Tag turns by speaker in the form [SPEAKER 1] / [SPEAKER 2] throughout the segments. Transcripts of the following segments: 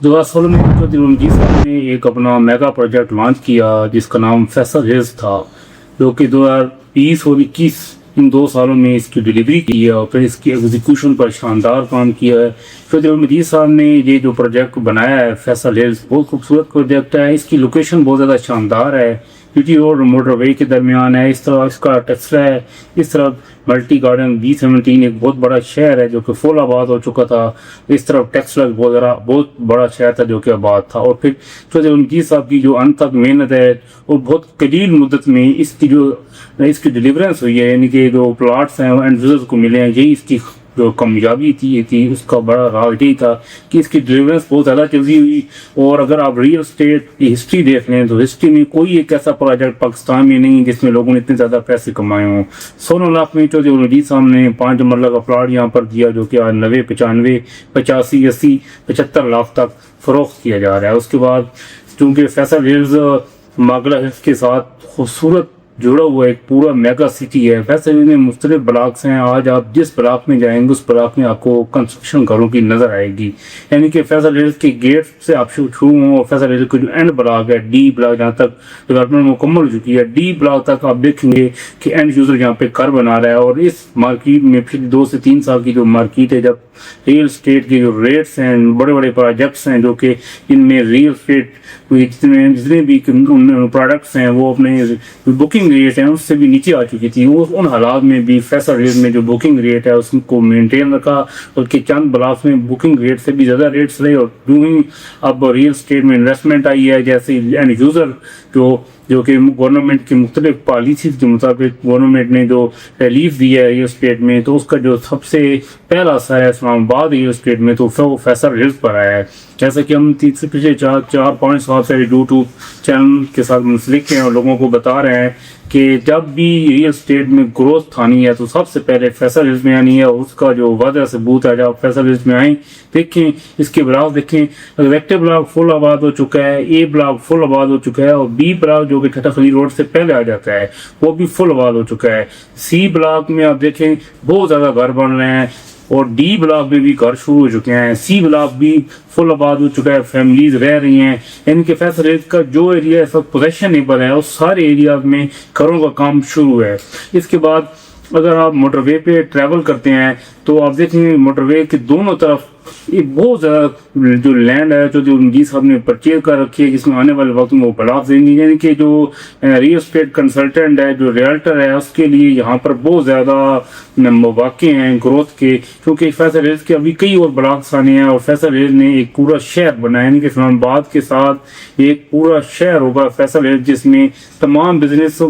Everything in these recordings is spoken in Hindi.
[SPEAKER 1] 2016 में जी साहब ने एक अपना मेगा प्रोजेक्ट लॉन्च किया जिसका नाम फैसल हिल्स था, जो कि 2020 और 21 इन 2 सालों में इसकी डिलीवरी की है और फिर इसकी एग्जीक्यूशन पर शानदार काम किया है। चौधरी मजीद साहब ने ये जो प्रोजेक्ट बनाया है फैसल हिल्स, बहुत खूबसूरत प्रोजेक्ट है। इसकी लोकेशन बहुत ज़्यादा शानदार है, यूटी रोड मोटरवे के दरमियान है। इस तरह इसका टेक्सला है, इस तरह मल्टी गार्डन B17 एक बहुत बड़ा शहर है जो कि फुल आबाद हो चुका था। इस तरफ टेक्सला बहुत बड़ा शहर था जो कि आबाद था। और फिर चौधरी मजीद साहब की जो अंत तक मेहनत है वो बहुत कलील मुद्दत में इसकी डिलीवरेंस हुई है, यानी कि जो प्लाट्स हैं एंड यूजर्स को मिले हैं, यही इसकी जो कामयाबी थी उसका बड़ा राज यही था कि इसकी डिलीवरेंस बहुत ज़्यादा जल्दी हुई। और अगर आप रियल स्टेट की हिस्ट्री देख लें तो हिस्ट्री में कोई एक ऐसा प्रोजेक्ट पाकिस्तान में नहीं जिसमें लोगों ने इतने ज़्यादा पैसे कमाए हों। 16 लाख में चौधरी मजीद साहब ने 5 मरला का प्लाट यहाँ पर दिया जो कि आज 90, 95, 85, 80, 75 लाख तक फ़रोख्त किया जा रहा है। उसके बाद चूँकि फैसल हिल्स मागला हिल्स के साथ खूबसूरत जुड़ा हुआ एक पूरा मेगा सिटी है। वैसे इनमें मुख्तलिफ ब्लॉक्स हैं। आज आप जिस ब्लॉक में जाएंगे उस ब्लॉक में आपको कंस्ट्रक्शन घरों की नज़र आएगी, यानी कि फैसल हिल्स के गेट से आप शुरू हों और फैसल हिल्स का जो एंड ब्लॉक है D ब्लॉक, जहाँ तक डेवलपमेंट मुकम्मल हो चुकी है, D ब्लॉक तक आप देखेंगे कि एंड यूज़र यहाँ पे घर बना रहा है। और इस मार्केट में पिछले 2 से 3 साल की जो मार्केट है, जब रियल स्टेट के जो रेट्स हैं, बड़े बड़े प्रोजेक्ट्स हैं जो कि इनमें रियल स्टेट जितने भी प्रोडक्ट्स हैं वो अपने बुकिंग रेट है उससे भी नीचे आ चुकी थी। वो उन हालात में भी फैसल हिल्स में जो बुकिंग रेट है उसको मेंटेन रखा, बल्कि चंद ब्लॉक्स में बुकिंग रेट से भी ज़्यादा रेट्स रहे। और यूँ अब रियल स्टेट में इन्वेस्टमेंट आई है, जैसे एंड यूज़र जो कि गवर्नमेंट की मुख्तलिफ पॉलिसी के मुताबिक गवर्नमेंट ने जो रिलीफ दिया है रियल स्टेट में, तो उसका जो सबसे पहला असर है इस्लामाबाद रियल स्टेट में तो वो फैसल हिल्स पर आया है। जैसा कि हम पिछले 4-5 साल से यूट्यूब चैनल के साथ मुंसलिक हैं और लोगों को बता रहे हैं कि जब भी रियल स्टेट में ग्रोथ आनी है तो सबसे पहले फैसल हिल्स में आनी है। उसका जो वादा सबूत है, जब फैसल हिल्स में आए देखें, इसके ब्लॉक देखें, एग्जैक्टिव ब्लॉक फुल आबाद हो चुका है, A ब्लॉक फुल आबाद हो चुका है और B ब्लॉक जो कि ठट्टा खली रोड से पहले आ जाता है वो भी फुल आबाद हो चुका है। C ब्लॉक में आप देखें बहुत ज़्यादा घर बन रहे हैं और D ब्लॉक में भी घर शुरू हो चुके हैं। C ब्लॉक भी फुल आबाद हो चुका है, फैमिलीज रह रही हैं। यानी कि फैसल हिल्स का जो एरिया इस वक्त पोजेशनेबल है उस सारे एरियाज में घरों का काम शुरू है। इसके बाद अगर आप मोटरवे पे ट्रैवल करते हैं तो आप देखेंगे मोटरवे के दोनों तरफ ये बहुत ज़्यादा जो लैंड है जो मजीद साहब ने परचेज कर रखी है, जिसमें आने वाले वक्त में वो ब्लॉक देंगे। यानी कि जो रियल स्टेट कंसल्टेंट है, जो रियल्टर है, उसके लिए यहाँ पर बहुत ज़्यादा मौके हैं ग्रोथ के, क्योंकि फैसल हिल्स के अभी कई और ब्लॉक्स आने हैं और फैसल हिल्स ने एक पूरा शहर बनाया, यानी कि इस्लामाबाद के साथ एक पूरा शहर होगा फैसल हिल्स, जिसमें तमाम बिजनेसेस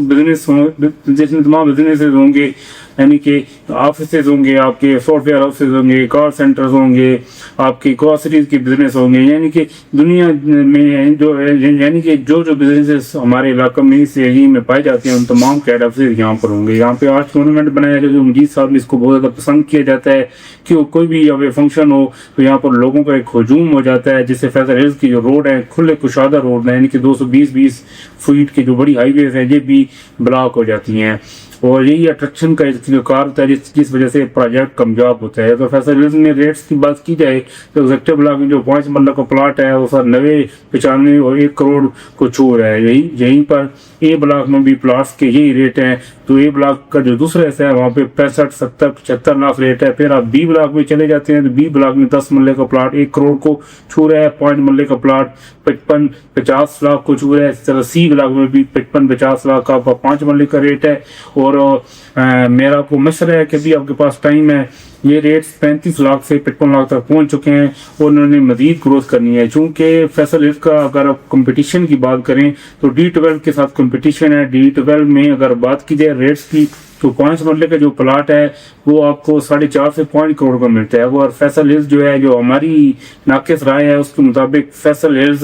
[SPEAKER 1] होंगे, यानी कि ऑफिसेज होंगे, आपके सॉफ्टवेयर हाउसेज होंगे, कार सेंटर्स होंगे, आपकी ग्रोसरीज के बिजनेस होंगे। यानी कि दुनिया में जो बिजनेसेस हमारे इलाके में इस एरिया में पाए जाते हैं उन तमाम के हेड ऑफिस यहाँ पर होंगे। यहाँ पे आज टूर्नामेंट बनाया जाए जो मजीद साहब ने इसको बहुत ज़्यादा पसंद किया जाता है कि कोई भी यहाँ पे फंक्शन हो तो यहाँ पर लोगों का एक हजूम हो जाता है, जिससे फैसल हिल्स की जो रोड है खुले कुशादा रोड है, यानी कि 220 फीट की जो बड़ी हाईवेज हैं ये भी ब्लॉक हो जाती हैं। और यही अट्रैक्शन का एक कार होता है जिस वजह से प्रोजेक्ट कामयाब होता है। तो फैसल हिल्स में रेट्स की बात की जाए तो एग्जैक्टिव ब्लॉक में जो 5 मरला का प्लाट है वो सर 90, 95 और 1 करोड़ को छू रहा है। यहीं पर A ब्लॉक में भी प्लाट्स के यही रेट हैं। तो A ब्लॉक का जो दूसरा हिस्सा है वहाँ पे 65, 70, 75 लाख रेट है। फिर आप B ब्लॉक में चले जाते हैं तो B ब्लॉक में 10 मरले का प्लाट 1 करोड़ को छू रहा है, 5 मरले का प्लाट 55-50 लाख को छू रहा है। इस तरह C ब्लॉक में भी 55-50 लाख का 5 मरले का रेट है। और मेरा आपको मशवरा है कि भी आपके पास टाइम है, ये रेट्स 35 लाख से 55 लाख तक पहुंच चुके हैं और उन्होंने मजीद ग्रोथ करनी है। चूँकि फैसल हिल्स का अगर आप कंपटीशन की बात करें तो D12 के साथ कंपटीशन है। D12 में अगर बात की जाए रेट्स की तो 5 मरले का जो प्लाट है वो आपको 4.5 से 5 करोड़ का मिलता है वो। और फैसल हिल्स जो है, जो हमारी नाकिस राय है उसके मुताबिक फैसल हिल्स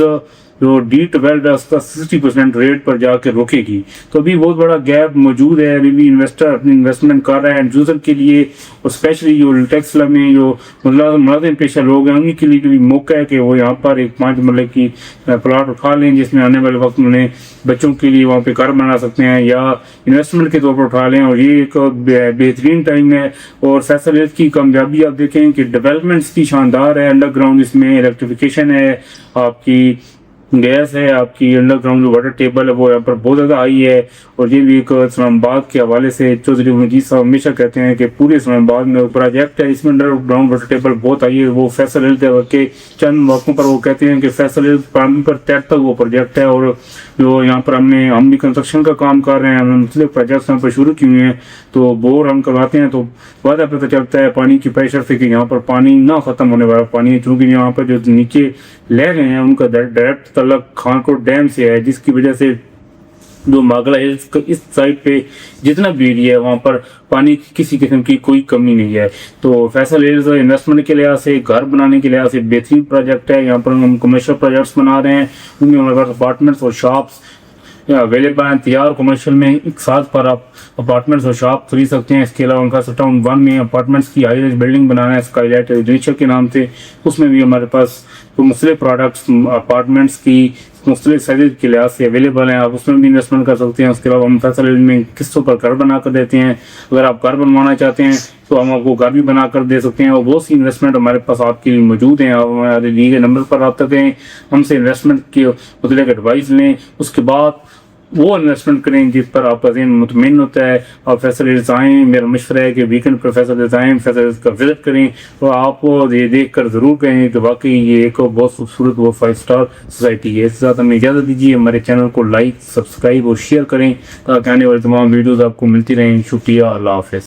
[SPEAKER 1] जो D12 है उसका 60% रेट पर जाके रोकेगी। तो अभी बहुत बड़ा गैप मौजूद है, अभी भी इन्वेस्टर अपनी इन्वेस्टमेंट कर रहे हैं यूजर के लिए, और स्पेशली जो टैक्स में जो मुलाजिम पेशा लोग हैं उन्हीं के लिए भी मौका है कि वो यहाँ पर एक 5 मरले की प्लाट उठा लें, जिसमें आने वाले वक्त उन्हें बच्चों के लिए वहाँ पे घर बना सकते हैं या इन्वेस्टमेंट के तौर पर उठा लें। और ये एक बेहतरीन टाइम है। और फैसल हिल्स की कामयाबी आप देखें कि डेवलपमेंट्स की शानदार है, अंडरग्राउंड इसमें इलेक्ट्रिफिकेशन है, आपकी गैस है, आपकी अंडरग्राउंड जो वाटर टेबल है वो यहाँ पर बहुत ज़्यादा हाई है। और ये भी एक इस्लामाबाद के हवाले से चौधरी मजीद साहब हमेशा कहते हैं कि पूरे इस्लामाबाद में प्रोजेक्ट है इसमें अंडरग्राउंड वाटर टेबल बहुत हाई है। वो फैसल हिल्स के चंद मौक़ों पर वो कहते हैं कि फैसल हिल्स पानी पर तैरता वो प्रोजेक्ट है। और जो यहाँ पर हम भी कंस्ट्रक्शन का काम कर रहे हैं, हमने मुख्तलिफ प्रोजेक्ट्स यहाँ पर शुरू किए हैं, तो बोर हम करवाते हैं तो वादा पता चलता है पानी की प्रेशर से कि यहाँ पर पानी ना ख़त्म होने वाला पानी है, क्योंकि यहाँ पर जो नीचे लहरें हैं उनका डायरेक्ट तल्लुक खानकोट डैम से है, जिसकी वजह से जो मागला हिल्स इस साइड पे जितना भी एरिया है वहाँ पर पानी की किसी किस्म की कोई कमी नहीं है। तो फैसल हिल्स इन्वेस्टमेंट के लिहाज से, घर बनाने के लिहाज से बेहतरीन प्रोजेक्ट है। यहाँ पर हम कमर्शियल प्रोजेक्ट्स बना रहे हैं, उनमें हमारे पास अपार्टमेंट्स और शॉप्स अवेलेबल हैं तैयार। कमर्शियल में एक साथ पर आप अपार्टमेंट्स और शॉप खरीद सकते हैं। इसके अलावा उनका टाउन 1 में अपार्टमेंट्स की हाई राइज बिल्डिंग बनाना है स्काईलाइट रेजिडेंशियल के नाम से, उसमें भी हमारे पास तो मुख्तलिफ प्रोडक्ट्स अपार्टमेंट्स की मुख्तलिफ साइज के लिहाज से अवेलेबल हैं, आप उसमें भी इन्वेस्टमेंट कर सकते हैं। उसके अलावा हम फैसल हिल्स में किस्तों पर घर बना कर देते हैं। अगर आप घर बनवाना चाहते हैं तो हम आपको घर भी बना कर दे सकते हैं, और बहुत सी इन्वेस्टमेंट हमारे पास आपके लिए मौजूद हैं। आप हमारे दिए गए नंबर पर रब्ता करें, हमसे इन्वेस्टमेंट के मुतल्लिक़ एडवाइस लें, उसके बाद वो इन्वेस्टमेंट करें जिस पर आपका ज़हन मुतमईन होता है। आप फैसल हिल्स आएँ, मेरा मशवरा है कि वीकेंड पर फैसल हिल्स आएँ, फैसल हिल्स का विजिट करें, तो आपको ये देख कर ज़रूर कहें कि वाकई ये एक बहुत खूबसूरत वो 5 स्टार सोसाइटी है। इसके साथ हमें इजाज़त दीजिए, हमारे चैनल को लाइक, सब्सक्राइब और शेयर करें ताकि आने वाले तमाम वीडियोज़ आपको मिलती रहें। शुक्रिया, अल्लाह हाफ़िज़।